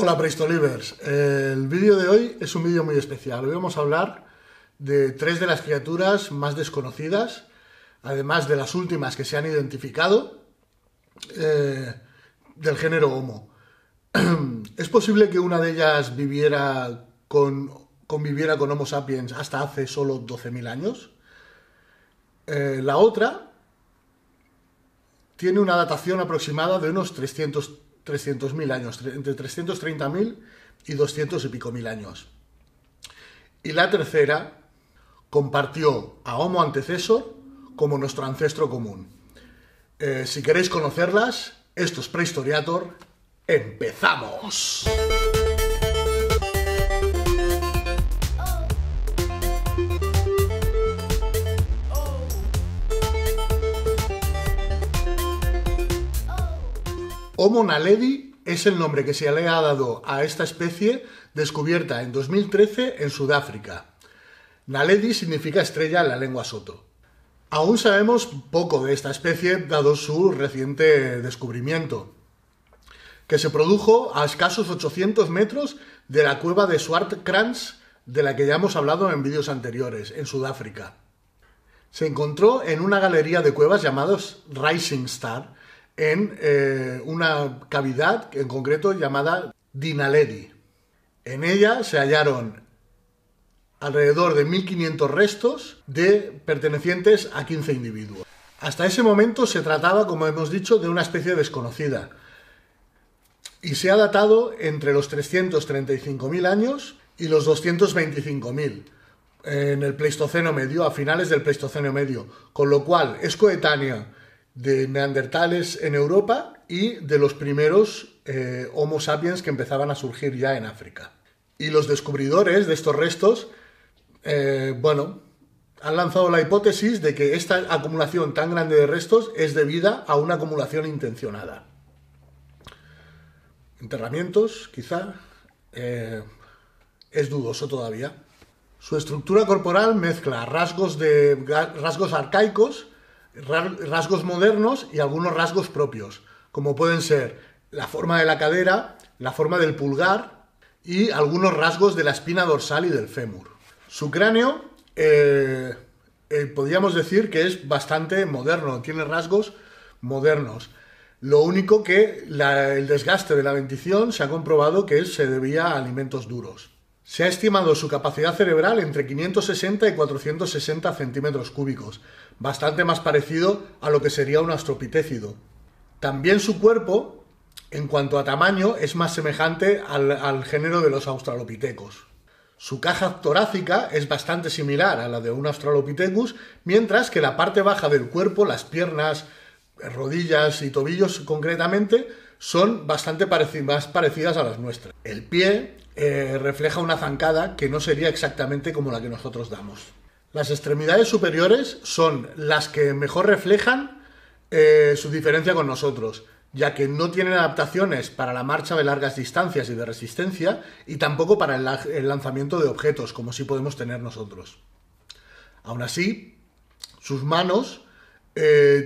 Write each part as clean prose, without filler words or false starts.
Hola Prehistolivers, el vídeo de hoy es un vídeo muy especial. Hoy vamos a hablar de tres de las criaturas más desconocidas, además de las últimas que se han identificado, del género Homo. Es posible que una de ellas conviviera con Homo sapiens hasta hace solo 12.000 años. La otra tiene una datación aproximada de unos 300.000 años, entre 330.000 y 200 y pico mil años. Y la tercera compartió a Homo antecessor como nuestro ancestro común. Si queréis conocerlas, esto es Prehistoriator. ¡Empezamos! Homo naledi es el nombre que se le ha dado a esta especie descubierta en 2013 en Sudáfrica. Naledi significa estrella en la lengua soto. Aún sabemos poco de esta especie dado su reciente descubrimiento, que se produjo a escasos 800 metros de la cueva de Swartkrans, de la que ya hemos hablado en vídeos anteriores, en Sudáfrica. Se encontró en una galería de cuevas llamados Rising Star, en una cavidad en concreto llamada Dinaledi. En ella se hallaron alrededor de 1.500 restos pertenecientes a 15 individuos. Hasta ese momento se trataba, como hemos dicho, de una especie desconocida y se ha datado entre los 335.000 años y los 225.000 en el Pleistoceno medio, a finales del Pleistoceno medio, con lo cual es coetánea de neandertales en Europa y de los primeros Homo sapiens que empezaban a surgir ya en África. Y los descubridores de estos restos, han lanzado la hipótesis de que esta acumulación tan grande de restos es debida a una acumulación intencionada. Enterramientos, quizá, es dudoso todavía. Su estructura corporal mezcla rasgos arcaicos, rasgos modernos y algunos rasgos propios, como pueden ser la forma de la cadera, la forma del pulgar y algunos rasgos de la espina dorsal y del fémur. Su cráneo, podríamos decir que es bastante moderno, tiene rasgos modernos. Lo único que el desgaste de la dentición se ha comprobado que se debía a alimentos duros. Se ha estimado su capacidad cerebral entre 560 y 460 centímetros cúbicos, bastante más parecido a lo que sería un australopithecino. También su cuerpo, en cuanto a tamaño, es más semejante al género de los australopithecus. Su caja torácica es bastante similar a la de un australopithecus, mientras que la parte baja del cuerpo, las piernas, rodillas y tobillos concretamente, son bastante más parecidas a las nuestras. El pie refleja una zancada que no sería exactamente como la que nosotros damos. Las extremidades superiores son las que mejor reflejan su diferencia con nosotros, ya que no tienen adaptaciones para la marcha de largas distancias y de resistencia, y tampoco para el lanzamiento de objetos, como sí podemos tener nosotros. Aún así, sus manos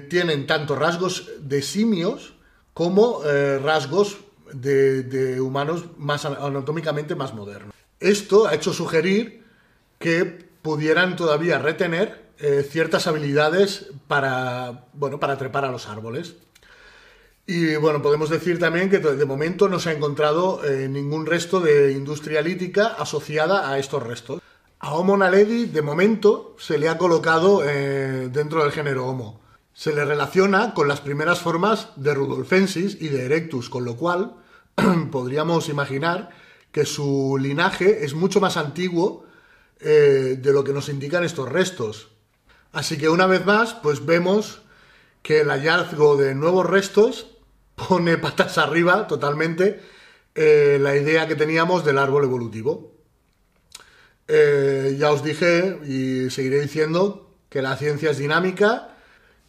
tienen tanto rasgos de simios como rasgos de humanos anatómicamente más modernos. Esto ha hecho sugerir que pudieran todavía retener ciertas habilidades para trepar a los árboles. Y podemos decir también que de momento no se ha encontrado ningún resto de industria lítica asociada a estos restos. A Homo naledi de momento se le ha colocado dentro del género Homo. Se le relaciona con las primeras formas de Rudolfensis y de Erectus, con lo cual podríamos imaginar que su linaje es mucho más antiguo de lo que nos indican estos restos. Así que una vez más, pues vemos que el hallazgo de nuevos restos pone patas arriba totalmente la idea que teníamos del árbol evolutivo. Ya os dije y seguiré diciendo que la ciencia es dinámica,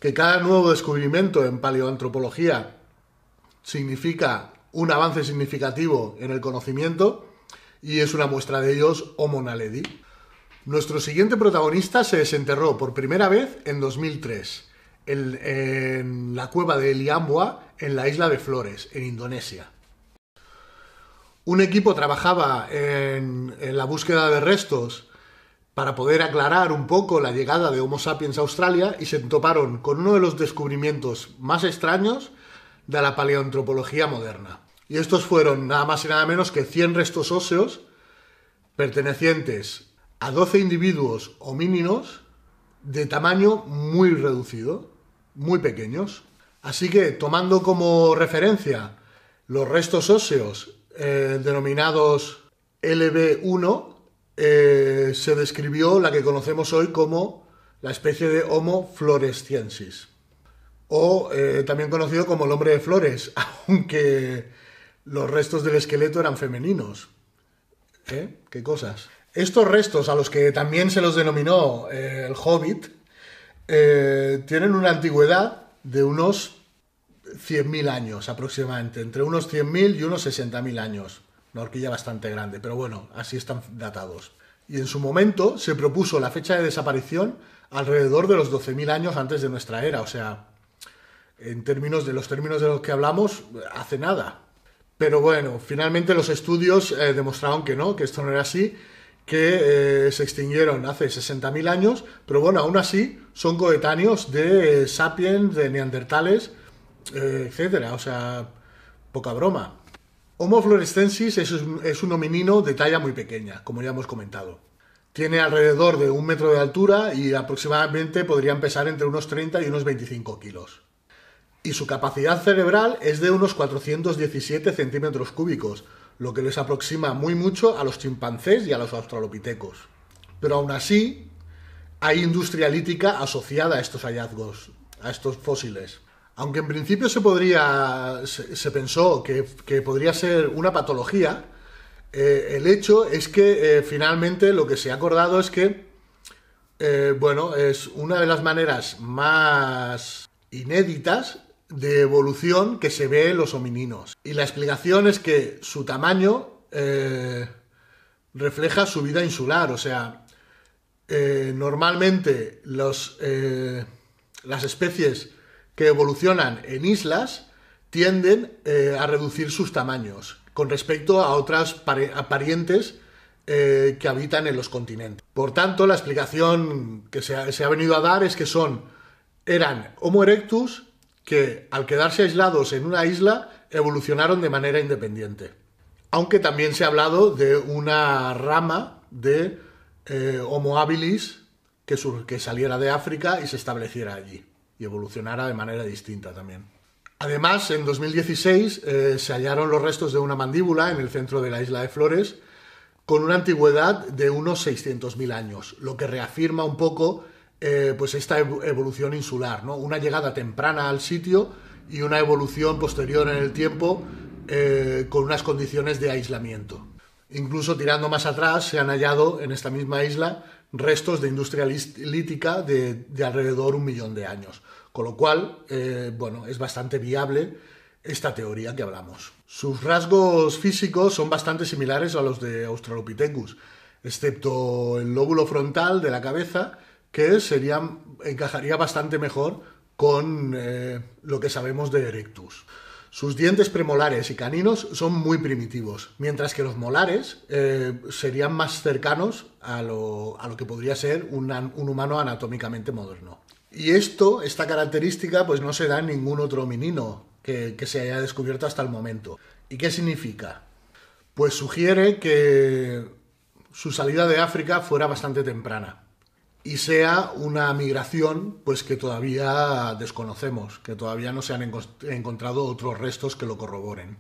que cada nuevo descubrimiento en paleoantropología significa un avance significativo en el conocimiento, y es una muestra de ellos Homo naledi. Nuestro siguiente protagonista se desenterró por primera vez en 2003, en la cueva de Liambua, en la isla de Flores, en Indonesia. Un equipo trabajaba en la búsqueda de restos para poder aclarar un poco la llegada de Homo sapiens a Australia y se toparon con uno de los descubrimientos más extraños de la paleoantropología moderna. Y estos fueron nada más y nada menos que 100 restos óseos pertenecientes a 12 individuos homínidos de tamaño muy reducido, muy pequeños. Así que, tomando como referencia los restos óseos denominados LB1, se describió la que conocemos hoy como la especie de Homo floresiensis, o también conocido como el hombre de flores, aunque los restos del esqueleto eran femeninos. ¿Qué cosas? Estos restos, a los que también se los denominó el Hobbit, tienen una antigüedad de unos 100.000 años aproximadamente, entre unos 100.000 y unos 60.000 años. Una horquilla bastante grande, pero bueno, así están datados. Y en su momento se propuso la fecha de desaparición alrededor de los 12.000 años antes de nuestra era, o sea, en términos de los que hablamos, hace nada. Pero bueno, finalmente los estudios demostraron que no, que esto no era así, que se extinguieron hace 60.000 años, pero bueno, aún así son coetáneos de sapiens, de neandertales, etcétera, o sea, poca broma. Homo floresiensis es un hominino de talla muy pequeña, como ya hemos comentado. Tiene alrededor de 1 metro de altura y aproximadamente podrían pesar entre unos 30 y unos 25 kilos. Y su capacidad cerebral es de unos 417 centímetros cúbicos, lo que les aproxima muy mucho a los chimpancés y a los australopitecos. Pero aún así, hay industria lítica asociada a estos hallazgos, a estos fósiles. Aunque en principio se pensó que podría ser una patología, el hecho es que finalmente lo que se ha acordado es que, es una de las maneras más inéditas de evolución que se ve en los homininos. Y la explicación es que su tamaño refleja su vida insular, o sea, normalmente las especies que evolucionan en islas tienden a reducir sus tamaños con respecto a otras parientes que habitan en los continentes. Por tanto, la explicación que se ha venido a dar es que eran Homo erectus que, al quedarse aislados en una isla, evolucionaron de manera independiente. Aunque también se ha hablado de una rama de Homo habilis que saliera de África y se estableciera allí y evolucionara de manera distinta también. Además, en 2016 se hallaron los restos de una mandíbula en el centro de la isla de Flores con una antigüedad de unos 600.000 años, lo que reafirma un poco esta evolución insular, ¿no? Una llegada temprana al sitio y una evolución posterior en el tiempo con unas condiciones de aislamiento. Incluso tirando más atrás se han hallado en esta misma isla restos de industria lítica de alrededor de 1 millón de años. Con lo cual, es bastante viable esta teoría que hablamos. Sus rasgos físicos son bastante similares a los de Australopithecus, excepto el lóbulo frontal de la cabeza, que encajaría bastante mejor con lo que sabemos de Erectus. Sus dientes premolares y caninos son muy primitivos, mientras que los molares serían más cercanos a lo que podría ser un humano anatómicamente moderno. Y esta característica, pues no se da en ningún otro hominino que se haya descubierto hasta el momento. ¿Y qué significa? Pues sugiere que su salida de África fuera bastante temprana y sea una migración pues que todavía desconocemos, que todavía no se han encontrado otros restos que lo corroboren.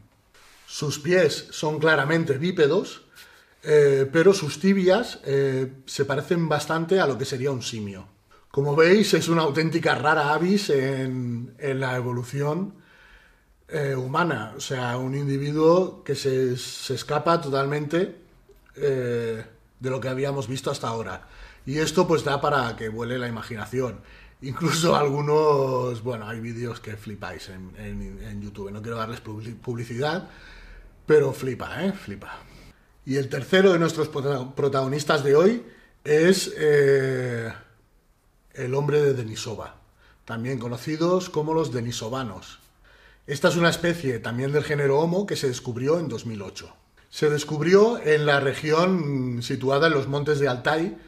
Sus pies son claramente bípedos, pero sus tibias se parecen bastante a lo que sería un simio. Como veis, es una auténtica rara avis en la evolución humana, o sea, un individuo que se escapa totalmente de lo que habíamos visto hasta ahora. Y esto pues da para que vuele la imaginación. Incluso algunos, hay vídeos que flipáis en YouTube. No quiero darles publicidad, pero flipa. Y el tercero de nuestros protagonistas de hoy es el hombre de Denisova, también conocidos como los denisovanos. Esta es una especie también del género Homo que se descubrió en 2008. Se descubrió en la región situada en los montes de Altai,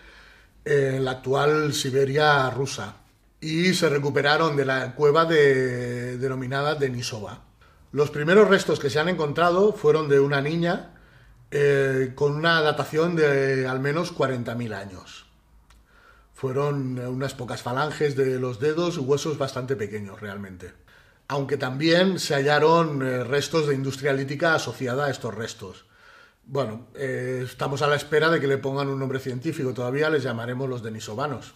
en la actual Siberia rusa, y se recuperaron de la cueva denominada Denisova. Los primeros restos que se han encontrado fueron de una niña con una datación de al menos 40.000 años. Fueron unas pocas falanges de los dedos, huesos bastante pequeños realmente. Aunque también se hallaron restos de industria lítica asociada a estos restos. Bueno, estamos a la espera de que le pongan un nombre científico, todavía les llamaremos los denisovanos.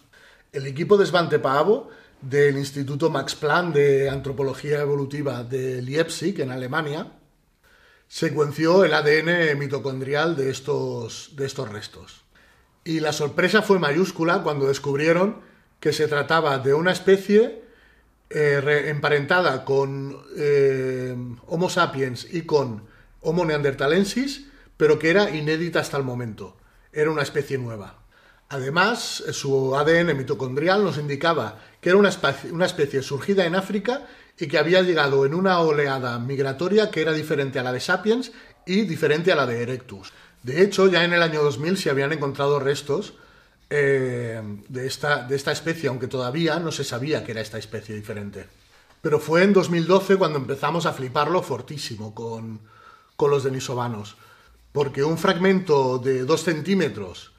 El equipo de Svante Paabo del Instituto Max Planck de Antropología Evolutiva de Leipzig, en Alemania, secuenció el ADN mitocondrial de estos restos. Y la sorpresa fue mayúscula cuando descubrieron que se trataba de una especie emparentada con Homo sapiens y con Homo neanderthalensis, pero que era inédita hasta el momento. Era una especie nueva. Además, su ADN mitocondrial nos indicaba que era una especie surgida en África y que había llegado en una oleada migratoria que era diferente a la de Sapiens y diferente a la de Erectus. De hecho, ya en el año 2000 se habían encontrado restos de esta especie, aunque todavía no se sabía que era esta especie diferente. Pero fue en 2012 cuando empezamos a fliparlo fortísimo con los denisovanos, porque un fragmento de 2 centímetros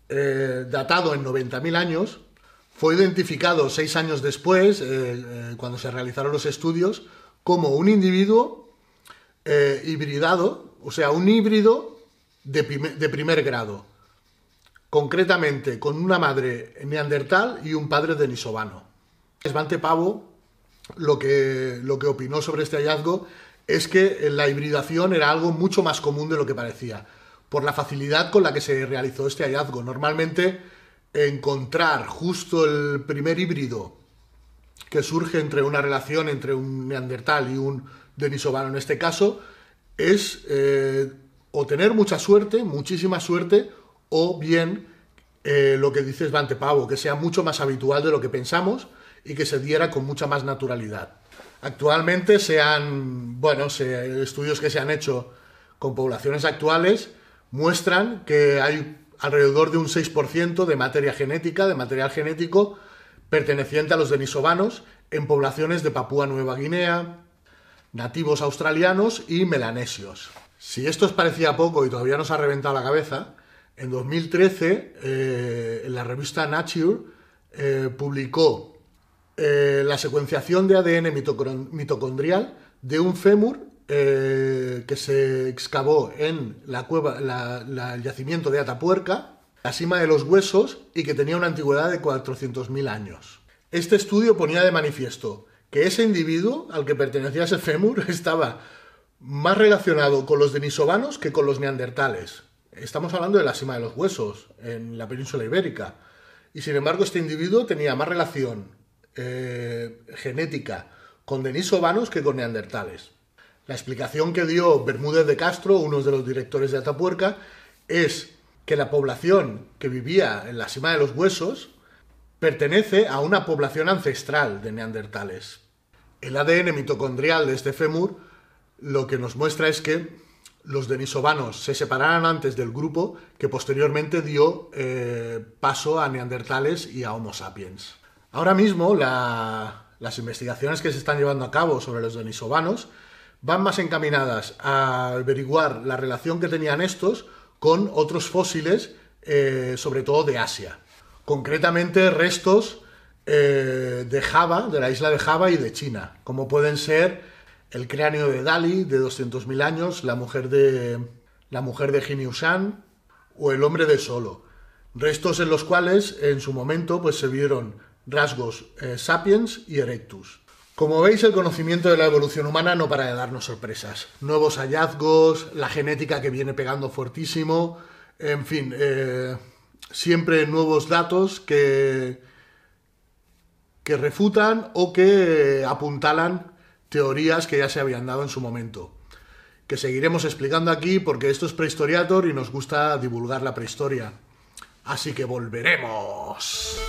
datado en 90.000 años, fue identificado 6 años después, cuando se realizaron los estudios, como un individuo hibridado, o sea, un híbrido de primer grado, concretamente con una madre neandertal y un padre denisovano. Svante Paabo lo que opinó sobre este hallazgo es que la hibridación era algo mucho más común de lo que parecía, por la facilidad con la que se realizó este hallazgo. Normalmente, encontrar justo el primer híbrido que surge entre una relación entre un neandertal y un denisovano en este caso, es o tener mucha suerte, muchísima suerte, o bien lo que dice Svante Paabo, que sea mucho más habitual de lo que pensamos y que se diera con mucha más naturalidad. Actualmente estudios que se han hecho con poblaciones actuales muestran que hay alrededor de un 6% de materia genética, de material genético perteneciente a los denisovanos en poblaciones de Papúa Nueva Guinea, nativos australianos y melanesios. Si esto os parecía poco y todavía nos ha reventado la cabeza, en 2013 en la revista Nature publicó la secuenciación de ADN mitocondrial de un fémur que se excavó en la cueva, el yacimiento de Atapuerca, la cima de los huesos, y que tenía una antigüedad de 400.000 años. Este estudio ponía de manifiesto que ese individuo al que pertenecía ese fémur estaba más relacionado con los denisovanos que con los neandertales. Estamos hablando de la cima de los huesos, en la península ibérica. Y sin embargo, este individuo tenía más relación genética con denisovanos que con neandertales. La explicación que dio Bermúdez de Castro, uno de los directores de Atapuerca, es que la población que vivía en la cima de los huesos pertenece a una población ancestral de neandertales. El ADN mitocondrial de este fémur lo que nos muestra es que los denisovanos se separaran antes del grupo que posteriormente dio paso a neandertales y a Homo sapiens. Ahora mismo las investigaciones que se están llevando a cabo sobre los denisovanos van más encaminadas a averiguar la relación que tenían estos con otros fósiles, sobre todo de Asia. Concretamente restos de Java, de la isla de Java y de China, como pueden ser el cráneo de Dali, de 200.000 años, la mujer de Jinyu Shan o el hombre de Solo. Restos en los cuales en su momento pues, se vieron rasgos sapiens y erectus. Como veis, el conocimiento de la evolución humana no para de darnos sorpresas. Nuevos hallazgos, la genética que viene pegando fuertísimo, en fin, siempre nuevos datos que refutan o que apuntalan teorías que ya se habían dado en su momento. Que seguiremos explicando aquí porque esto es Prehistoriator y nos gusta divulgar la prehistoria. Así que volveremos.